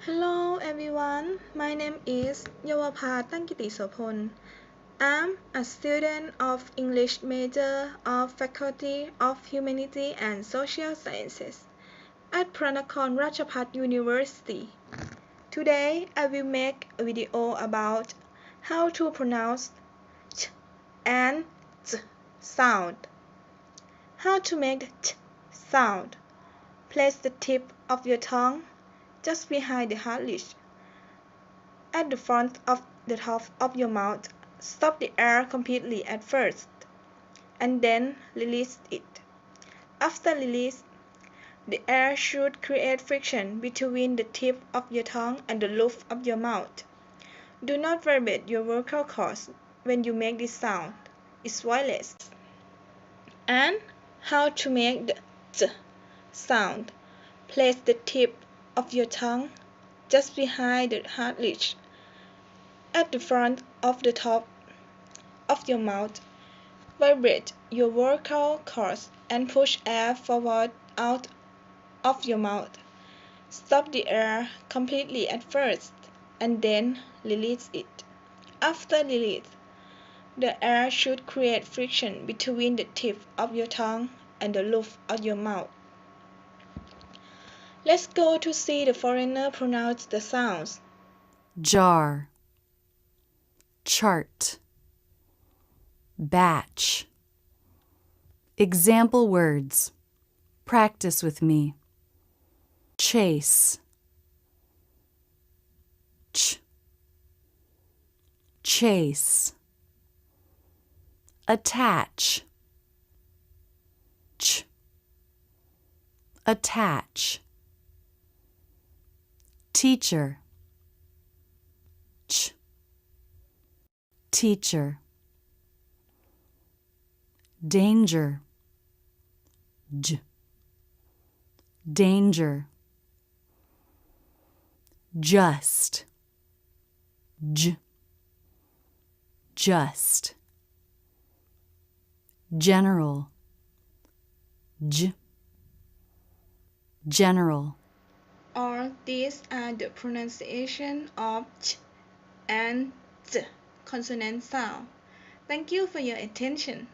Hello everyone, my name is Yaowapha Tungkittisophon. I'm a student of English major of Faculty of Humanity and Social Sciences at Pranakon Ratchapat University. Today I will make a video about how to pronounce ch and z sound. How to make the ch sound. Place the tip of your tongue just behind the heart ridge. At the front of the top of your mouth, stop the air completely at first, and then release it. After release, the air should create friction between the tip of your tongue and the roof of your mouth. Do not vibrate your vocal cords when you make this sound. It's voiceless. And how to make the z sound. Place the tip of your tongue just behind the heart ridge. At the front of the top of your mouth, vibrate your vocal cords and push air forward out of your mouth. Stop the air completely at first, and then release it. After release, the air should create friction between the tip of your tongue and the roof of your mouth. Let's go to see the foreigner pronounce the sounds. Jar, chart, batch. Example words. Practice with me. Chase, chase. Attach, attach. Teacher, teacher. Danger, danger. Just, just. General, general. All these are the pronunciation of ch and z consonant sound. Thank you for your attention.